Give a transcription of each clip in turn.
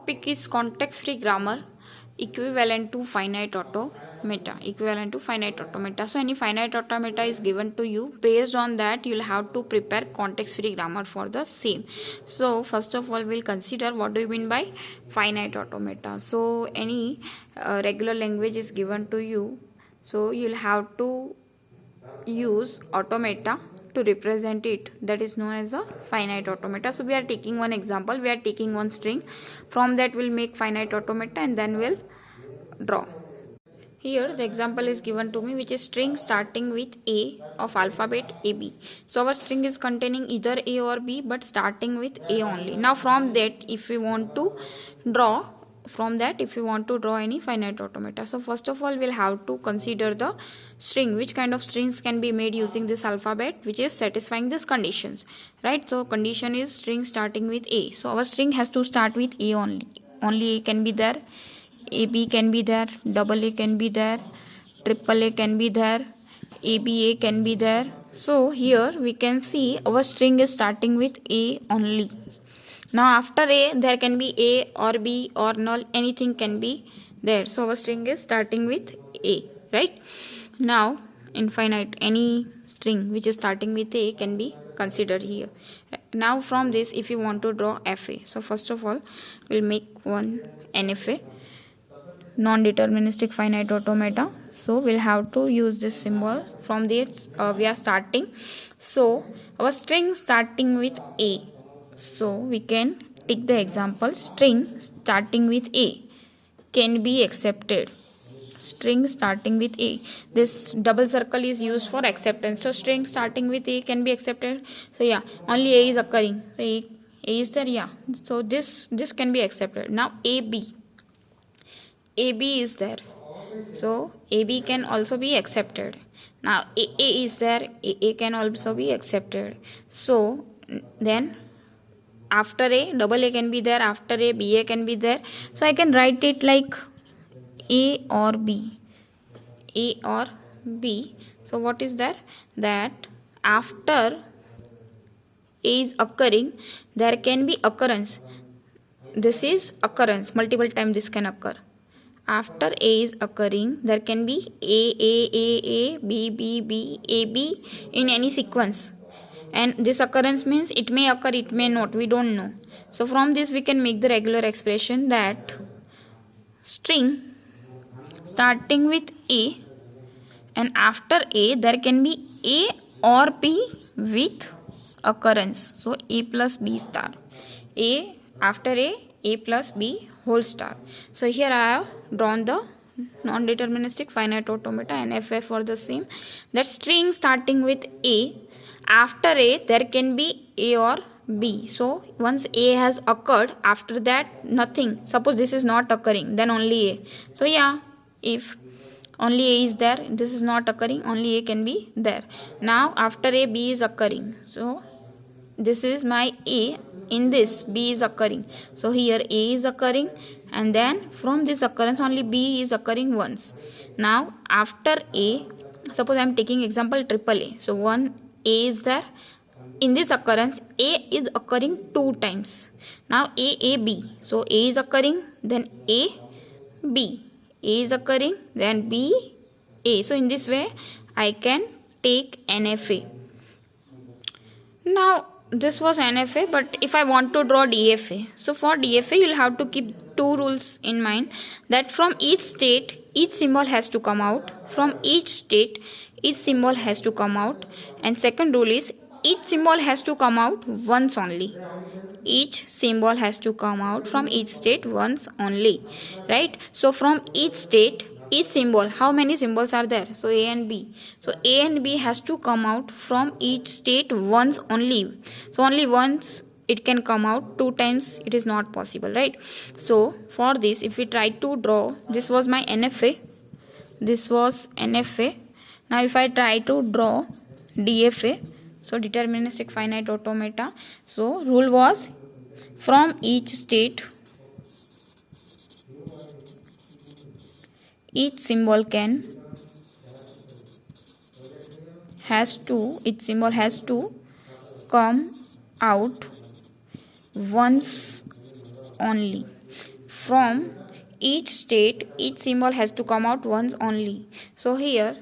topic is context-free grammar equivalent to finite automata. So any finite automata is given to you. Based on that, you'll have to prepare context-free grammar for the same. So first of all, we'll consider what do you mean by finite automata. So any regular language is given to you. So you'll have to use automata to represent it, that is known as a finite automata. So we are taking one example, we are taking one string, from that we'll make finite automata and then we'll draw. Here the example is given to me, which is string starting with A of alphabet AB. So our string is containing either A or B, but starting with A only. Now from that, if we want to draw any finite automata, so first of all we'll have to consider the string, which kind of strings can be made using this alphabet which is satisfying these conditions, right? So condition is string starting with A, so our string has to start with A only. Only A can be there, AB can be there, double A can be there, triple A can be there, ABA can be there. So here we can see our string is starting with A only. Now after A there can be A or B or null, anything can be there. So our string is starting with A, right? Now infinite, any string which is starting with A can be considered here. Now from this, if you want to draw FA, so first of all we'll make one NFA, non-deterministic finite automata. So we'll have to use this symbol. From this we are starting, so our string starting with A, so we can take the example string starting with A can be accepted. String starting with A, this double circle is used for acceptance, so string starting with A can be accepted. So yeah, only A is occurring, so A is there, yeah, so this can be accepted. Now AB is there, so AB can also be accepted. Now AA is there, AA can also be accepted. So then after A, double A can be there, after A, BA can be there. So I can write it like A or B. So what is that? That after A is occurring, there can be occurrence. This is occurrence, multiple times this can occur. After A is occurring, there can be A, B, A, B in any sequence. And this occurrence means it may occur, it may not, we don't know. So from this we can make the regular expression that string starting with A and after A there can be A or B with occurrence. So A plus B star. A after A plus B whole star. So here I have drawn the non-deterministic finite automata and FA for the same. That string starting with A, after A there can be A or B. So once A has occurred, after that nothing. Suppose this is not occurring, then only A. So yeah, if only A is there, this is not occurring, only A can be there. Now after A, B is occurring. So this is my A, in this B is occurring. So here A is occurring and then from this occurrence only B is occurring once. Now after A, suppose I am taking example triple A. So one A is there. In this occurrence A is occurring two times. Now A, B. So A is occurring, then A, B. A is occurring, then B, A. So in this way I can take NFA. Now this was NFA, but if I want to draw DFA, so for DFA you'll have to keep two rules in mind, that from each state each symbol has to come out, from each state each symbol has to come out, and second rule is each symbol has to come out once only. Each symbol has to come out from each state once only, right? So from each state, each symbol, how many symbols are there? So A and B. So A and B has to come out from each state once only. So only once it can come out, two times it is not possible, right? So for this, if we try to draw, this was my NFA, this was NFA. Now if I try to draw DFA, so deterministic finite automata, so rule was from each state each symbol has to come out once only. from each state each symbol has to come out once only. So here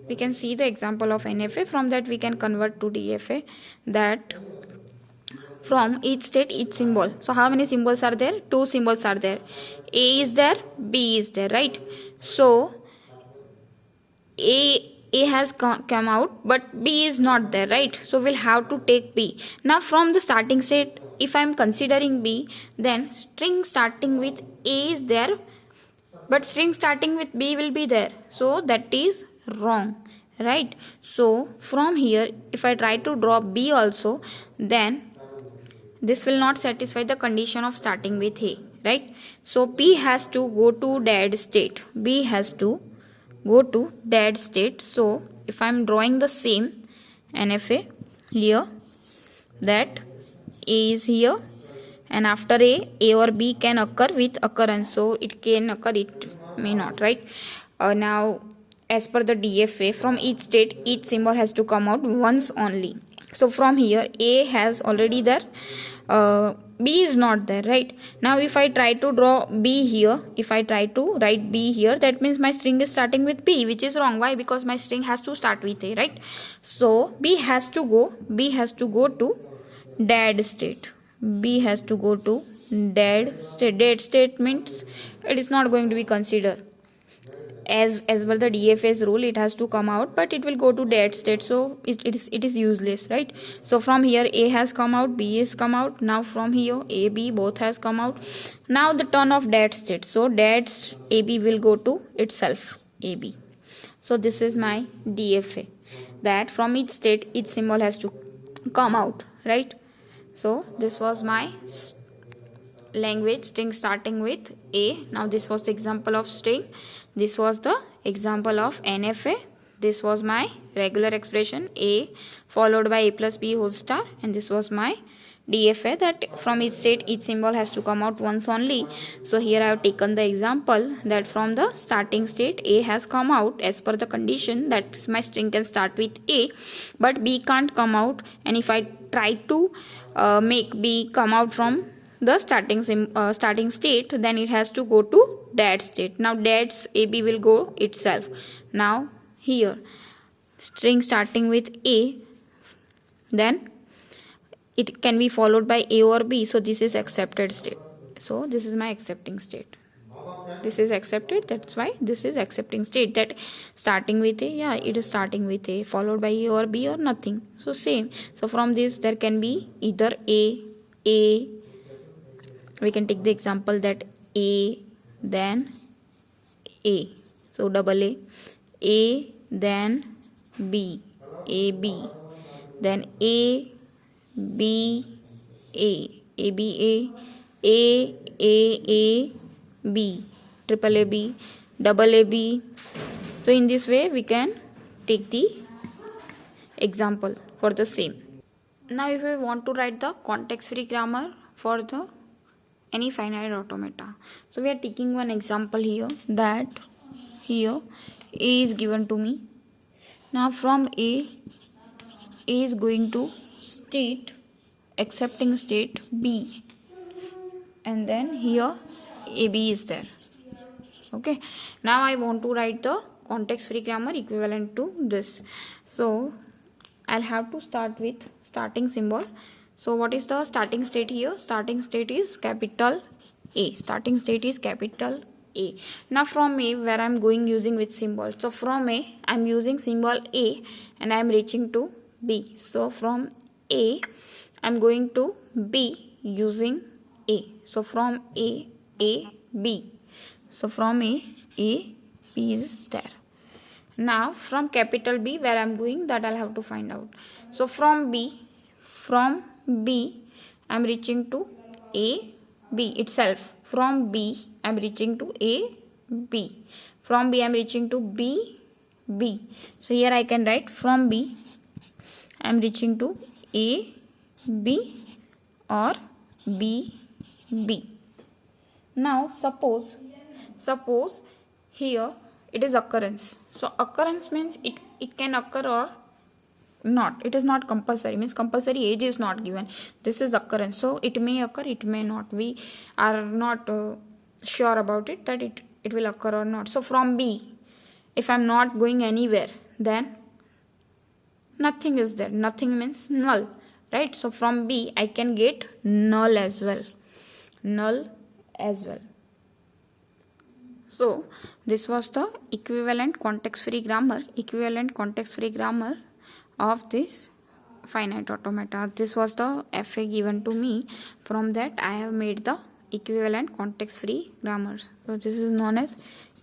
we can see the example of NFA. From that we can convert to DFA, that from each state each symbol. So how many symbols are there? Two symbols are there. A is there, B is there, right? So A has come out, but B is not there, right? So we'll have to take B. Now from the starting state, if I'm considering B, then string starting with A is there, but string starting with B will be there. So that is wrong, right? So from here, if I try to draw B also, then this will not satisfy the condition of starting with A, right? So B has to go to dead state. B has to go to dead state. So if I'm drawing the same NFA here, that A is here, and after A or B can occur with occurrence. So it can occur, it may not, right? Now as per the DFA, from each state each symbol has to come out once only. So from here A has already there, B is not there, right? Now if I try to draw B here, if I try to write B here, that means my string is starting with B, which is wrong. Why? Because my string has to start with A, right? So B has to go to dead state. B has to go to dead state. Dead state means it is not going to be considered. As per the DFA's rule, it has to come out, but it will go to dead state, so it is useless, right? So from here A has come out, B is come out. Now from here A, B both has come out. Now the turn of dead state, so dead AB will go to itself, AB. So this is my DFA, that from each state each symbol has to come out, right? So this was my language string starting with A. Now this was the example of string, this was the example of NFA, this was my regular expression A followed by A plus B whole star, and this was my DFA, that from each state each symbol has to come out once only. So here I have taken the example that from the starting state A has come out as per the condition that my string can start with A, but B can't come out, and if I try to make B come out from the starting state, then it has to go to dead state. Now dead's AB will go itself. Now here string starting with A, then it can be followed by A or B, so this is accepted state. So this is my accepting state. This is accepted, that's why this is accepting state, that starting with A, yeah, it is starting with A followed by A or B or nothing, so same. So from this there can be either A, we can take the example that A then A, so double A then B, AB, then A B A, B A B, triple A B, double A B. So in this way we can take the example for the same. Now if we want to write the context free grammar for the any finite automata, so we are taking one example here, that here A is given to me. Now from A is going to state, accepting state B, and then here AB is there. Okay, now I want to write the context free grammar equivalent to this. So I'll have to start with starting symbol. So what is the starting state here? Starting state is capital A. Starting state is capital A. Now from A, where I'm going using which symbol? So from A I'm using symbol A and I'm reaching to B. So from A I'm going to B using A. So from A B. So from A B is there. Now from capital B, where I'm going, that I'll have to find out. So from B I'm reaching to A B itself. From B I'm reaching to A B. From B I'm reaching to B. So here I can write from B I'm reaching to A B or B. Now suppose here it is occurrence. So occurrence means it can occur or not. It is not compulsory, means compulsory age is not given. This is occurrence, so it may occur, it may not. We are not sure about it that it will occur or not. So from B, if I'm not going anywhere, then nothing is there. Nothing means null, right? So from B I can get null as well. Null as well. So this was the equivalent context-free grammar of this finite automata. This was the FA given to me. From that I have made the equivalent context-free grammar. So this is known as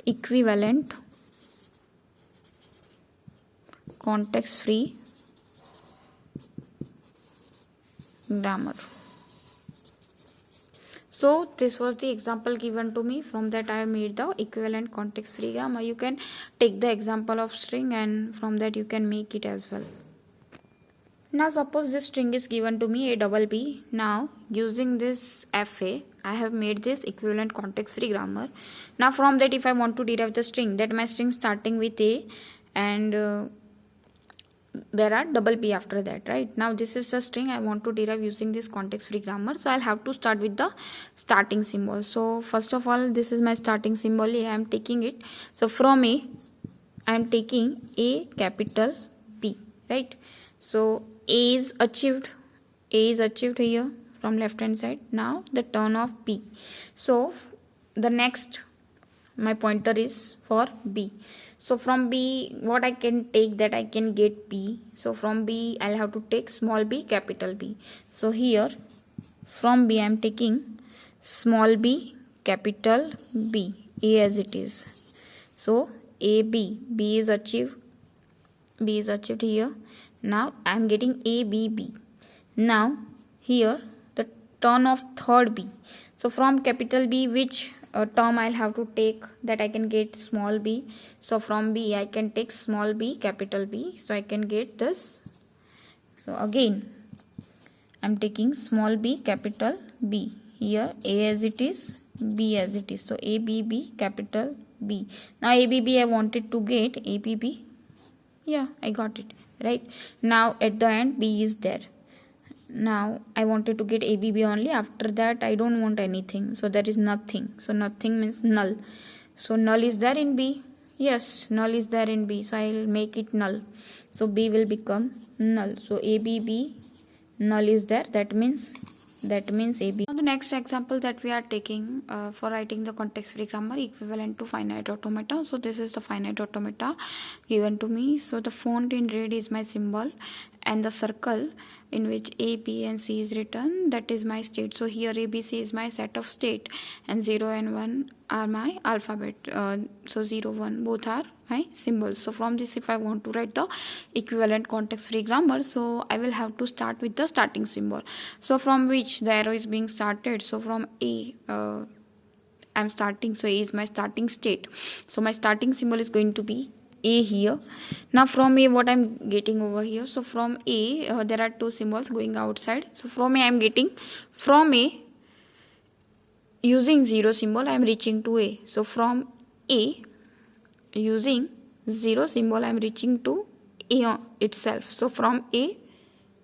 equivalent context-free grammar. So this was the example given to me. From that I have made the equivalent context-free grammar. You can take the example of string and from that you can make it as well. Now suppose this string is given to me a double B. Now using this FA I have made this equivalent context-free grammar. Now from that if I want to derive the string, that my string starting with A and there are double P after that, right? Now this is the string I want to derive using this context-free grammar. So I'll have to start with the starting symbol. So first of all, this is my starting symbol A. I am taking it. So from A I am taking A capital B, right? So A is achieved here from left hand side. Now the turn of B. So the next my pointer is for B. So from B what I can take, that I can get B. So from B I'll have to take small b capital B. So here from B I am taking small b capital B, A as it is. So AB, B is achieved here. Now I am getting ABB. Now here the turn of third B. So from capital B which term I'll have to take, that I can get small b. So from B I can take small b capital B. So I can get this. So again I'm taking small b capital B. Here A as it is, B as it is. So ABB capital B. Now ABB I wanted to get ABB. Yeah, I got it, right? Now at the end B is there. Now I wanted to get ABB only. After that I don't want anything. So there is nothing. So nothing means null. So null is there in B. Yes, null is there in B. So I'll make it null. So B will become null. So ABB null is there. That means AB. Now the next example that we are taking for writing the context-free grammar equivalent to finite automata. So this is the finite automata given to me. So the font in red is my symbol and the circle in which A, B and C is written, that is my state. So here A, B, C is my set of state and 0 and 1 are my alphabet. So 0, 1 both are my symbols. So from this if I want to write the equivalent context-free grammar, so I will have to start with the starting symbol. So from which the arrow is being started. So from A I'm starting. So A is my starting state. So my starting symbol is going to be A here. Now from A what I'm getting over here. So from A there are two symbols going outside. So from A I'm getting, from A using 0 symbol I am reaching to A. So from A using 0 symbol I am reaching to A itself. So from A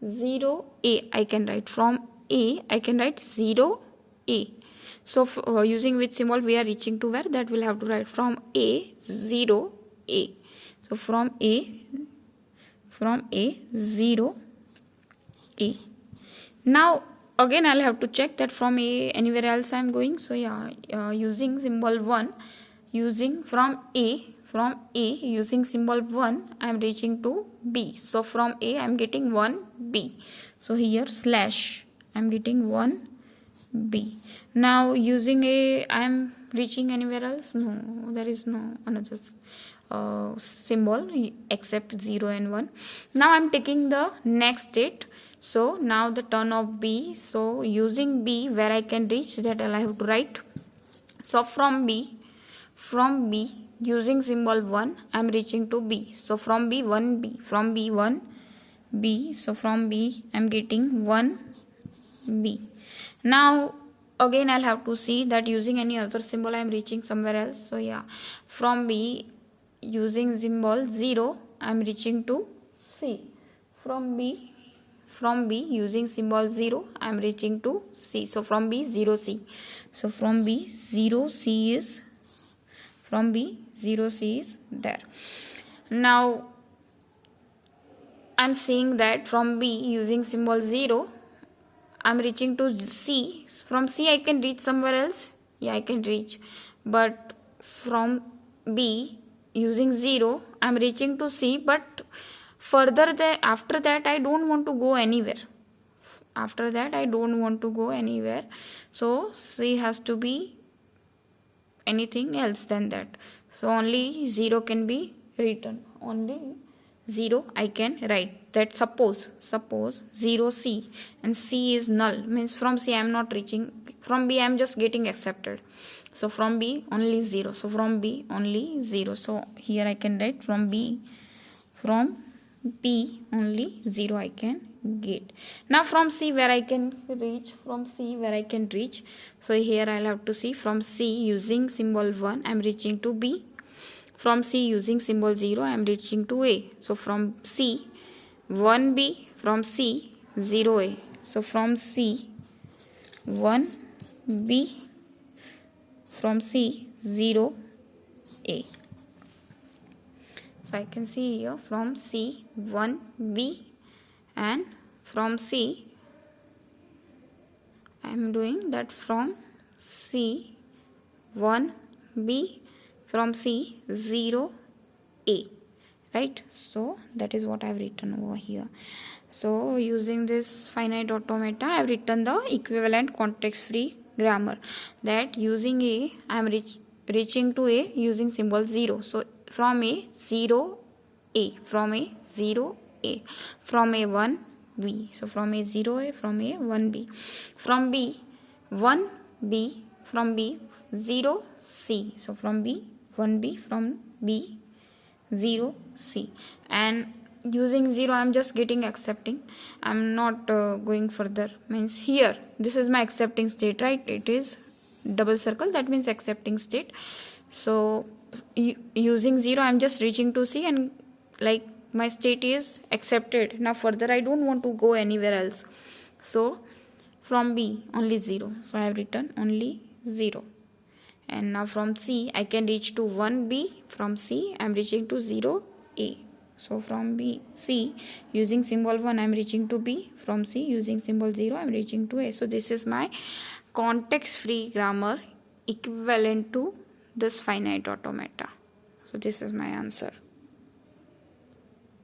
0 A I can write. From A I can write 0 A. So using which symbol we are reaching to where, that we'll have to write from A 0 A. So from A 0 A. Now again I'll have to check that from A anywhere else I'm going. So yeah, using symbol 1, using from A using symbol 1 I'm reaching to B. So from A I'm getting 1 B. So here slash I'm getting 1 B. Now using A I'm reaching anywhere else? No, there is no another symbol except 0 and 1. Now I'm taking the next state. So now the turn of B. So using B where I can reach, that I have to write. So from B using symbol 1 I'm reaching to B. So from B 1 B. From B 1 B. So from B I'm getting 1 B. Now again I'll have to see that using any other symbol I'm reaching somewhere else. So yeah, from B using symbol 0 I'm reaching to C. From from B using symbol 0, I am reaching to C. So from B 0 C. So from B 0 C is there. Now I am seeing that from B using symbol 0, I am reaching to C. From C I can reach somewhere else. Yeah, I can reach. But from B using 0, I am reaching to C. But further after that I don't want to go anywhere. So C has to be anything else than that. So only 0 can be written. Only 0 I can write. That suppose 0 C and C is null, means from C I am not reaching. From B I am just getting accepted. So from B only 0. So from B only 0. So here I can write from B only 0 I can get. Now from C where I can reach. So here I'll have to see from C using symbol 1 I am reaching to B. From C using symbol 0 I am reaching to A. So from C 1B, from C 0A. So from C 1B, from C 0A. So I can see here from C 1B, and from C I am doing that from C 1B, from C 0A, right? So that is what I have written over here. So using this finite automata I have written the equivalent context free grammar, that using A I am reaching to A using symbol 0. So from A 0A, from A 0A, from A 1B. So from A 0A, from A 1B, from B 1B, from B 0C. So from B 1B, from B 0C, and using 0 I am just getting accepting. I am not going further, means here this is my accepting state, right? It is double circle, that means accepting state. So using 0 I am just reaching to C, and like my state is accepted. Now further I don't want to go anywhere else. So from B only 0. So I have written only 0. And now from C I can reach to 1B. From C I am reaching to 0A. So from C using symbol 1 I am reaching to B. From C using symbol 0 I am reaching to A. So this is my context free grammar equivalent to this finite automata. So this is my answer.